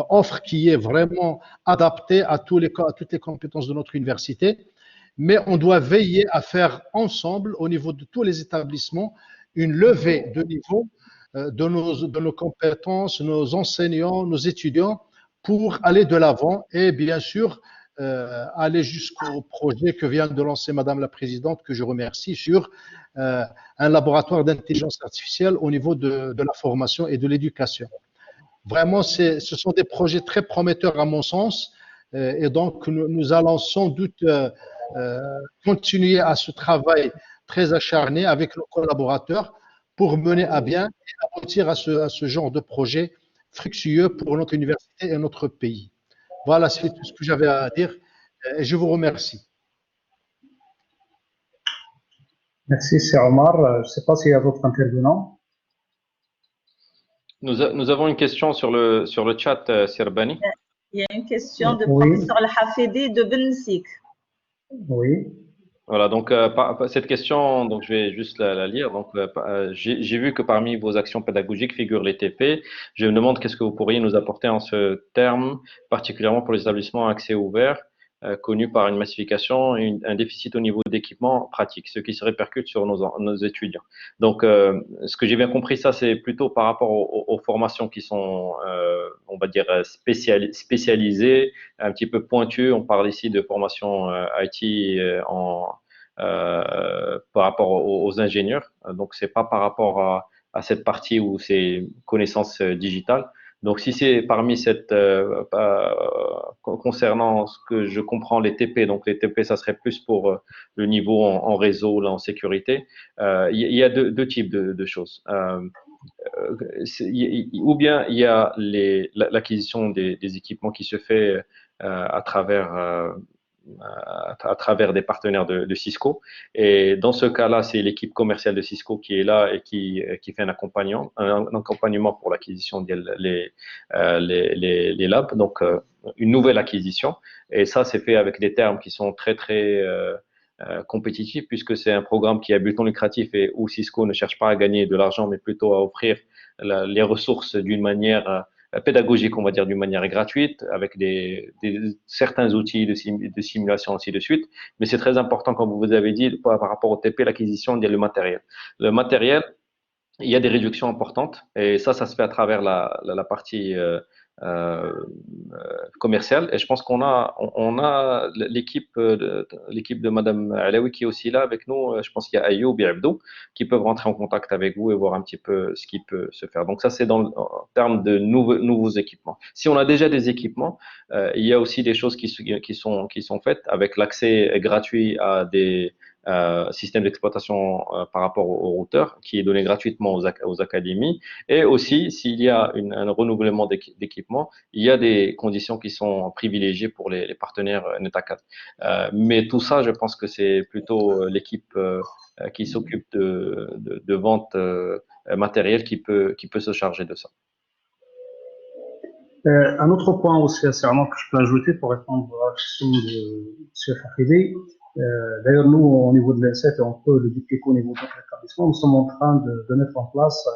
offre qui est vraiment adaptée à toutes les compétences de notre université. Mais on doit veiller à faire ensemble, au niveau de tous les établissements, une levée de niveau de nos compétences, nos enseignants, nos étudiants, pour aller de l'avant et bien sûr aller jusqu'au projet que vient de lancer Madame la Présidente, que je remercie, sur un laboratoire d'intelligence artificielle au niveau de la formation et de l'éducation. Vraiment, ce sont des projets très prometteurs à mon sens et donc nous allons sans doute continuer à ce travail très acharné avec nos collaborateurs pour mener à bien et aboutir à ce genre de projet fructueux pour notre université et notre pays. Voilà, c'est tout ce que j'avais à dire et je vous remercie. Merci, c'est Omar. Je ne sais pas s'il y a d'autres intervenants. Nous avons une question sur le chat, Sirbani. Il y a une question de professeur Al-Hafidi de Bensik. Oui. Voilà, donc cette question, donc je vais juste la lire. Donc j'ai vu que parmi vos actions pédagogiques figurent les TP. Je me demande qu'est-ce que vous pourriez nous apporter en ce terme, particulièrement pour les établissements à accès ouvert, connus par une massification et un déficit au niveau d'équipement pratique, ce qui se répercute sur nos étudiants. Donc, ce que j'ai bien compris, ça, c'est plutôt par rapport aux formations qui sont, on va dire, spécialisées, un petit peu pointues. On parle ici de formation IT par rapport aux ingénieurs. Donc, c'est pas par rapport à cette partie où c'est connaissances digitales. Donc, si c'est parmi concernant ce que je comprends, les TP, donc les TP, ça serait plus pour le niveau en réseau, là, en sécurité. Il y a deux types de choses. Ou bien il y a l'acquisition des équipements qui se fait à travers des partenaires de Cisco. Et dans ce cas-là, c'est l'équipe commerciale de Cisco qui est là et qui fait un accompagnement pour l'acquisition des labs, donc une nouvelle acquisition. Et ça, c'est fait avec des termes qui sont très compétitif, puisque c'est un programme qui a but non lucratif et où Cisco ne cherche pas à gagner de l'argent, mais plutôt à offrir les ressources d'une manière pédagogique, on va dire, d'une manière gratuite, avec certains outils de simulation, ainsi de suite. Mais c'est très important, comme vous avez dit, par rapport au TP, l'acquisition, il y a le matériel. Le matériel, il y a des réductions importantes et ça se fait à travers la partie euh, commerciale. Et je pense on a l'équipe de Madame Alaoui qui est aussi là avec nous. Je pense qu'il y a Ayoub et Abdou qui peuvent rentrer en contact avec vous et voir un petit peu ce qui peut se faire. Donc ça, c'est en termes de nouveaux équipements. Si on a déjà des équipements, il y a aussi des choses qui sont faites avec l'accès gratuit à des système d'exploitation par rapport au routeur qui est donné gratuitement aux académies. Et aussi, s'il y a un renouvellement d'équipement, il y a des conditions qui sont privilégiées pour les partenaires Netacad. Mais tout ça, je pense que c'est plutôt l'équipe qui s'occupe de vente matérielle qui peut se charger de ça. Un autre point aussi assez important que je peux ajouter pour répondre à la question de M. Fakhidi. D'ailleurs, nous, au niveau de l'INSET, on peut le dupliquer au niveau de notre établissement. Nous sommes en train de mettre en place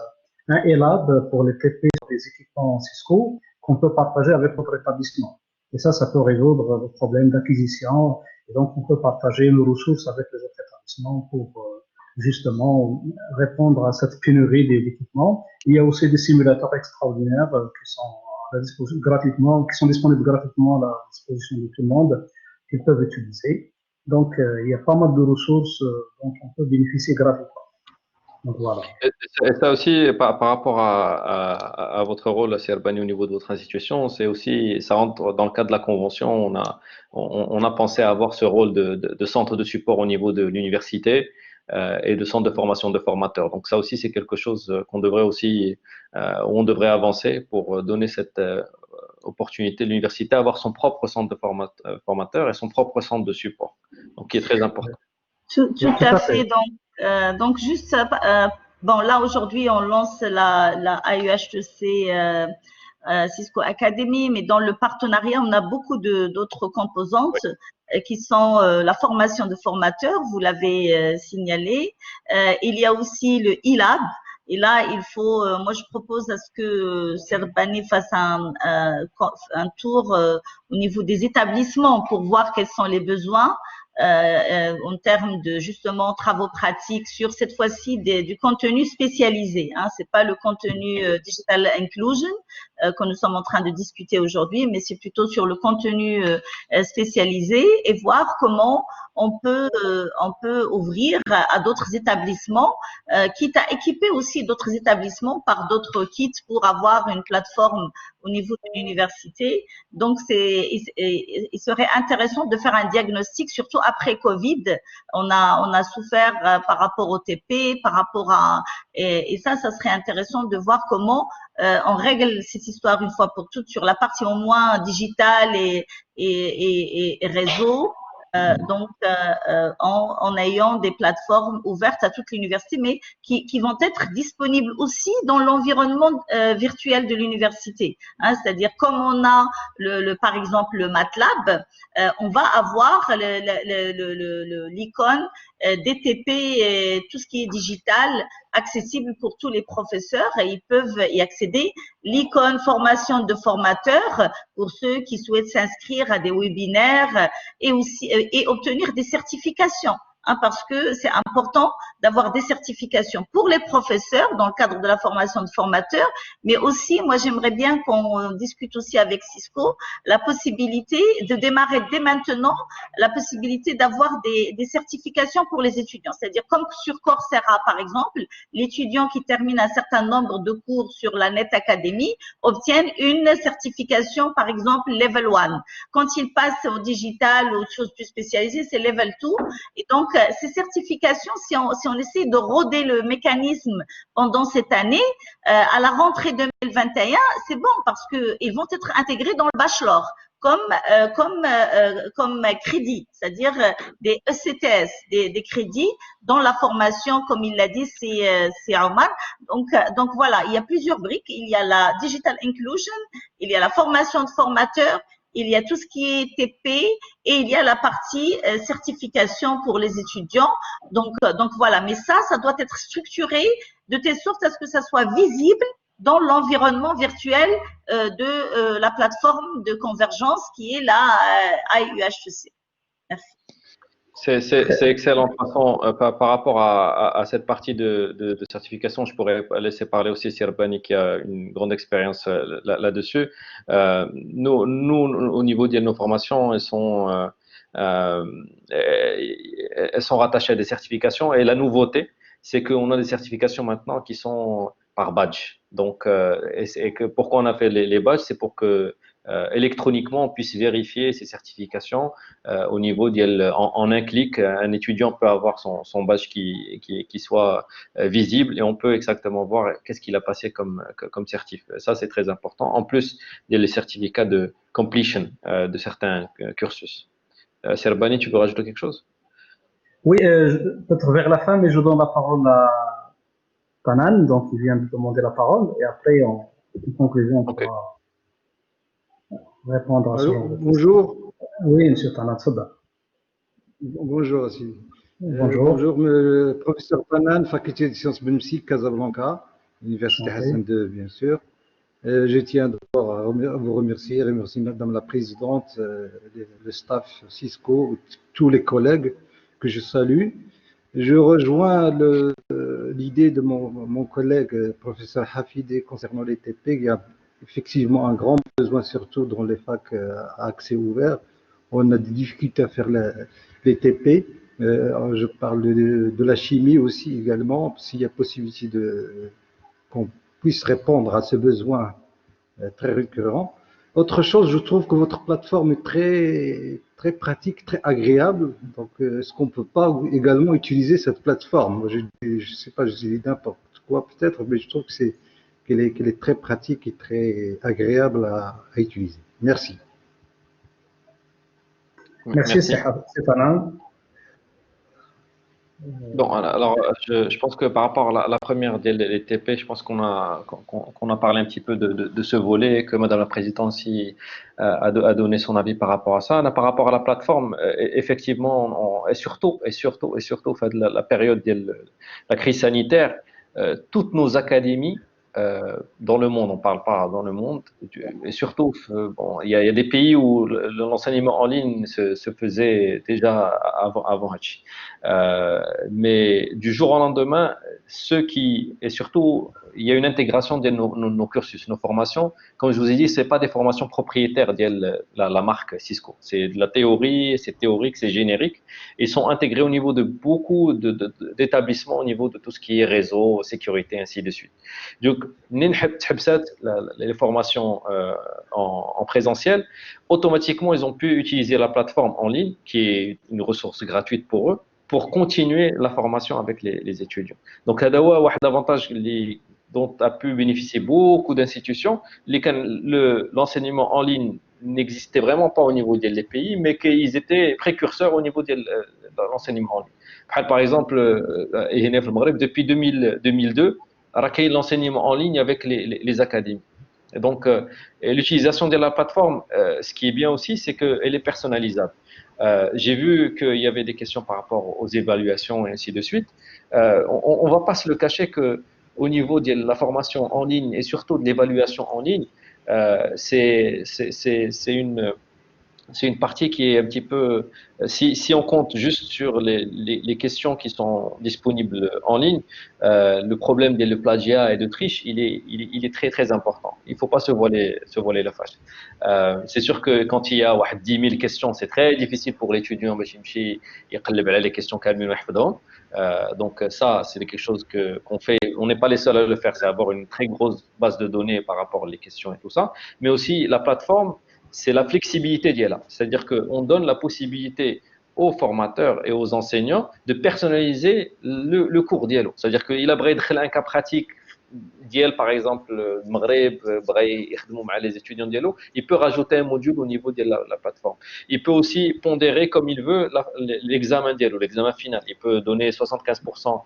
un ELAB pour les TP sur les équipements Cisco qu'on peut partager avec notre établissement. Et ça peut résoudre le problème d'acquisition. Et donc, on peut partager nos ressources avec les autres établissements pour justement répondre à cette pénurie d'équipements. Il y a aussi des simulateurs extraordinaires qui sont gratuitement, qui sont disponibles gratuitement à la disposition de tout le monde, qu'ils peuvent utiliser. Donc, il y a pas mal de ressources dont on peut bénéficier gratuitement. Donc, voilà. Et ça aussi, par rapport à votre rôle, Serbani, au niveau de votre institution, c'est aussi, ça rentre dans le cadre de la convention. On a pensé à avoir ce rôle de centre de support au niveau de l'université et de centre de formation de formateurs. Donc, ça aussi, c'est quelque chose qu'on devrait aussi, où on devrait avancer pour donner cette opportunité de l'université à avoir son propre centre de formateur et son propre centre de support, donc qui est très important. Tout à fait. Donc juste, bon, là aujourd'hui, on lance la AUHEC Cisco Academy, mais dans le partenariat, on a beaucoup d'autres composantes qui sont la formation de formateurs, vous l'avez signalé. Il y a aussi le e-lab. Et là, il faut, moi, je propose à ce que Serbani fasse un tour au niveau des établissements pour voir quels sont les besoins en termes de justement travaux pratiques sur cette fois-ci du contenu spécialisé. Hein. C'est pas le contenu digital inclusion que nous sommes en train de discuter aujourd'hui, mais c'est plutôt sur le contenu spécialisé et voir comment on peut ouvrir à d'autres établissements, quitte à équiper aussi d'autres établissements par d'autres kits pour avoir une plateforme au niveau de l'université. Donc, il serait intéressant de faire un diagnostic, surtout après Covid. On a souffert par rapport au TP, par rapport et ça serait intéressant de voir comment on règle cette histoire une fois pour toutes sur la partie au moins digitale et réseau. Donc, en ayant des plateformes ouvertes à toute l'université, mais qui vont être disponibles aussi dans l'environnement virtuel de l'université. Hein, c'est-à-dire, comme on a par exemple le MATLAB, on va avoir l'icône DTP et tout ce qui est digital accessible pour tous les professeurs et ils peuvent y accéder. L'icône formation de formateurs pour ceux qui souhaitent s'inscrire à des webinaires et aussi et obtenir des certifications. Hein, parce que c'est important d'avoir des certifications pour les professeurs dans le cadre de la formation de formateurs, mais aussi, moi, j'aimerais bien qu'on discute aussi avec Cisco la possibilité de démarrer dès maintenant la possibilité d'avoir des certifications pour les étudiants. C'est-à-dire comme sur Coursera, par exemple, l'étudiant qui termine un certain nombre de cours sur la Net Academy obtiennent une certification, par exemple, Level 1. Quand il passe au digital ou aux choses plus spécialisées, c'est Level 2. Et donc, ces certifications, si on essaie de roder le mécanisme pendant cette année, à la rentrée 2021, c'est bon parce qu'ils vont être intégrés dans le bachelor comme crédit, c'est-à-dire des ECTS, des crédits dans la formation, comme il l'a dit, c'est Omar. Donc voilà, il y a plusieurs briques. Il y a la digital inclusion, il y a la formation de formateurs. il y a tout ce qui est TP et il y a la partie certification pour les étudiants. Donc voilà, mais ça doit être structuré de telle sorte à ce que ça soit visible dans l'environnement virtuel de la plateforme de convergence qui est la AUHEC. Merci. C'est excellent. De toute façon, par rapport à cette partie de certification, je pourrais laisser parler aussi Sirbani qui a une grande expérience là-dessus. Nous, au niveau de nos formations, elles sont rattachées à des certifications. Et la nouveauté, c'est qu'on a des certifications maintenant qui sont par badge. Donc, et que pourquoi on a fait les badges, c'est pour que électroniquement, on puisse vérifier ces certifications au niveau en un clic. Un étudiant peut avoir son badge qui soit visible et on peut exactement voir qu'est-ce qu'il a passé comme certif. Ça, c'est très important. En plus, il y a les certificats de completion de certains cursus. Sirbani, tu peux rajouter quelque chose? Oui, peut-être vers la fin, mais je donne la parole à Tanan, donc il vient de demander la parole, et après, en conclusion, on pourra répondre à ce genre de questions. Bonjour. Oui, monsieur Tanan, c'est bien. Bonjour aussi. Bonjour. Bonjour, professeur Tanan, faculté de sciences biomédicales, Casablanca, Université Hassan II, bien sûr. Je tiens d'abord à vous remercier Madame la Présidente, le staff Cisco, tous les collègues que je salue. Je rejoins l'idée de mon collègue professeur Hafidé concernant les TP. Il y a effectivement un grand besoin, surtout dans les facs à accès ouvert. On a des difficultés à faire les TP. Je parle de la chimie aussi également, s'il y a possibilité qu'on puisse répondre à ce besoin très récurrent. Autre chose, je trouve que votre plateforme est très pratique, très agréable. Donc, est-ce qu'on ne peut pas également utiliser cette plateforme? Je ne sais pas, je dis n'importe quoi peut-être, mais je trouve qu'elle est très pratique et très agréable à utiliser. Merci. Merci, c'est Tanan. Bon, alors je pense que par rapport à la première des TP, je pense qu'on a parlé un petit peu de ce volet, que Madame la Présidente aussi a donné son avis par rapport à ça. Par rapport à la plateforme, effectivement, et surtout, au fait de la période de la crise sanitaire, toutes nos académies dans le monde, on ne parle pas dans le monde, et surtout, bon, il y a des pays où l'enseignement en ligne se faisait déjà avant Hachi. Mais du jour au lendemain, et surtout, il y a une intégration de nos cursus, nos formations. Comme je vous ai dit, c'est pas des formations propriétaires de la marque Cisco. C'est de la théorie, c'est théorique, c'est générique. Ils sont intégrés au niveau de beaucoup d'établissements, au niveau de tout ce qui est réseau, sécurité, ainsi de suite. Donc, les formations en présentiel, automatiquement, ils ont pu utiliser la plateforme en ligne, qui est une ressource gratuite pour eux, pour continuer la formation avec les étudiants. Donc, c'est un avantage dont a pu bénéficier beaucoup d'institutions. L'enseignement en ligne n'existait vraiment pas au niveau des pays, mais qu'ils étaient précurseurs au niveau de l'enseignement en ligne. Par exemple, depuis 2002, l'enseignement en ligne avec les académies. Et donc, l'utilisation de la plateforme, ce qui est bien aussi, c'est qu'elle est personnalisable. J'ai vu qu'il y avait des questions par rapport aux évaluations et ainsi de suite. On ne va pas se le cacher qu'au niveau de la formation en ligne et surtout de l'évaluation en ligne, c'est une partie qui est un petit peu, si on compte juste sur les questions qui sont disponibles en ligne, le problème de plagiat et de triche, il est très très important. Il ne faut pas se voiler la face. C'est sûr que quand il y a 10 000 questions, c'est très difficile pour l'étudiant de يقلب على les questions كاملين ويحفظهم. Donc ça, c'est quelque chose qu'on fait. On n'est pas les seuls à le faire, c'est avoir une très grosse base de données par rapport aux questions et tout ça. Mais aussi la plateforme, c'est la flexibilité d'y aller. C'est-à-dire qu'on donne la possibilité aux formateurs et aux enseignants de personnaliser le cours d'IALO. C'est-à-dire qu'il a un cas pratique ديال par exemple المغرب بغى يخدموا مع les étudiants ديالو, il peut rajouter un module au niveau de la plateforme. Il peut aussi pondérer comme il veut l'examen ديالو, l'examen final. Il peut donner 75%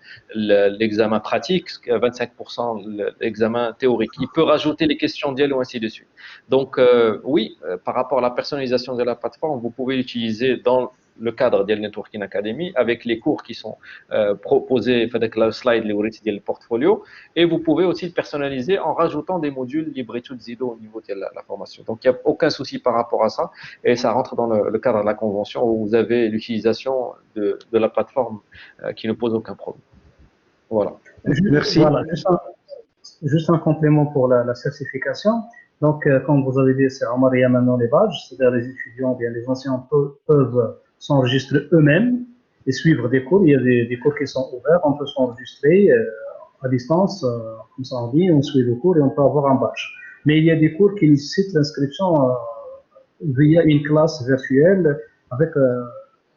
l'examen pratique, 25% l'examen théorique. Il peut rajouter les questions ديالو, ainsi de suite. Donc oui, par rapport à la personnalisation de la plateforme, vous pouvez l'utiliser dans le cadre de Networking Academy avec les cours qui sont proposés avec le slide le portfolio, et vous pouvez aussi le personnaliser en rajoutant des modules LibreTude Zido au niveau de la formation. Donc il n'y a aucun souci par rapport à ça, et ça rentre dans le cadre de la convention où vous avez l'utilisation de la plateforme qui ne pose aucun problème. Voilà. Merci. Voilà, juste un complément pour la certification. Donc, comme vous avez dit, c'est Omar, il y a maintenant les badges, c'est-à-dire les étudiants, bien les anciens peuvent s'enregistrer eux-mêmes et suivre des cours. Il y a des cours qui sont ouverts, on peut s'enregistrer à distance, comme ça on dit, on suit le cours et on peut avoir un badge. Mais il y a des cours qui nécessitent l'inscription via une classe virtuelle avec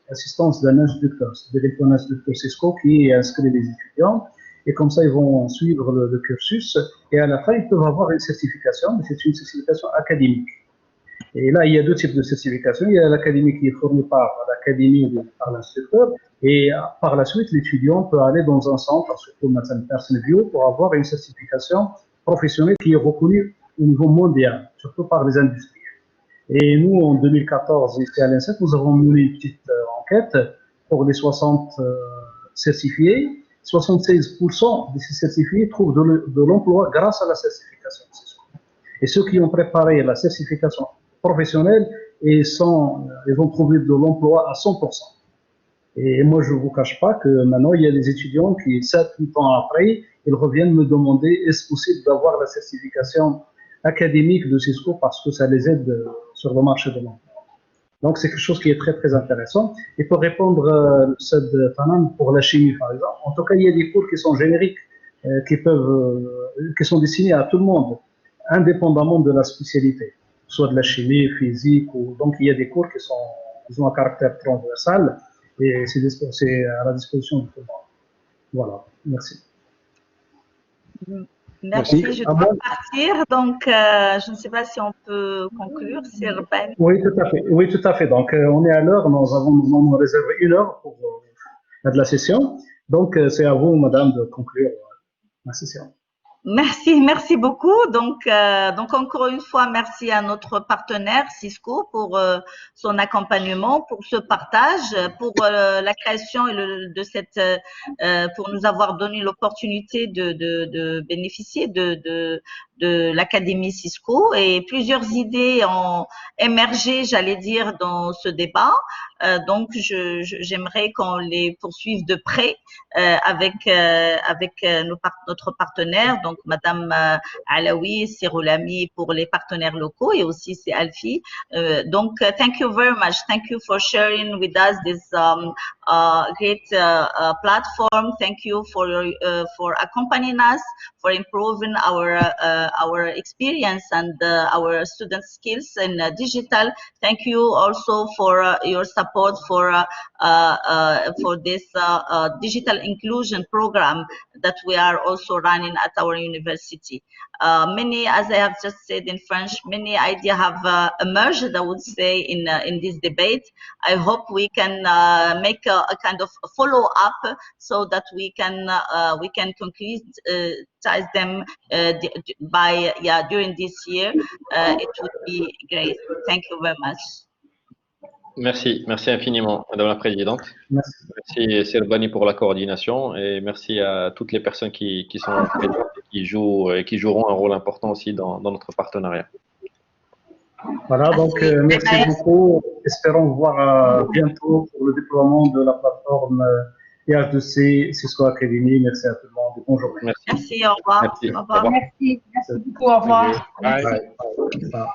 l'assistance d'un instructeur, c'est-à-dire un instructeur Cisco qui inscrit les étudiants. Et comme ça, ils vont suivre le cursus. Et à la fin, ils peuvent avoir une certification, mais c'est une certification académique. Et là, il y a deux types de certifications. Il y a l'académie qui est fournie par l'académie, par l'instructeur. Et par la suite, l'étudiant peut aller dans un centre, surtout maintenant Person View, pour avoir une certification professionnelle qui est reconnue au niveau mondial, surtout par les industriels. Et nous, en 2014, ici à l'INSEP, nous avons mené une petite enquête pour les 60 certifiés. 76% de ces certifiés trouvent de l'emploi grâce à la certification. Et ceux qui ont préparé la certification professionnelle, ils ont trouvé de l'emploi à 100%. Et moi, je ne vous cache pas que maintenant, il y a des étudiants qui, 7-8 ans après, ils reviennent me demander est-ce possible d'avoir la certification académique de Cisco parce que ça les aide sur le marché de l'emploi. Donc, c'est quelque chose qui est très, très intéressant. Et pour répondre pour la chimie, par exemple, en tout cas, il y a des cours qui sont génériques, qui sont destinés à tout le monde, indépendamment de la spécialité, soit de la chimie, physique, donc il y a des cours qui ont un caractère transversal, et c'est à la disposition de tout le monde. Voilà, merci. Merci, je dois partir, donc je ne sais pas si on peut conclure, Sirbani. Oui, tout à fait. Donc, on est à l'heure, nous avons réservé 1 heure pour de la session. Donc, c'est à vous, madame, de conclure la session. Merci beaucoup. Donc encore une fois, merci à notre partenaire Cisco pour son accompagnement, pour ce partage, pour la création pour nous avoir donné l'opportunité de bénéficier de l'Académie Cisco, et plusieurs idées ont émergé, j'allais dire, dans ce débat. Donc j'aimerais qu'on les poursuive de près avec notre partenaire, donc Madame Alaoui, Sirolami pour les partenaires locaux, et aussi c'est Alfie. Donc thank you very much. Thank you for sharing with us this great platform. Thank you for accompanying us, for improving our experience and our student skills in digital. Thank you also for your support for this digital inclusion program that we are also running at our university. Many, as I have just said in French, many ideas have emerged, I would say, in this debate. I hope we can make a kind of follow-up so that we can concretize them during this year. It would be great. Thank you very much. Merci infiniment, Madame la Présidente. Merci Sirbani pour la coordination, et merci à toutes les personnes qui sont présentes et qui joueront un rôle important aussi dans notre partenariat. Voilà, donc merci beaucoup. Espérons vous voir bientôt pour le déploiement de la plateforme IH2C Cisco Academy. Merci à tout le monde. Bonjour. Merci, au revoir. Merci. Au revoir. Merci beaucoup, au revoir. Bye. Bye.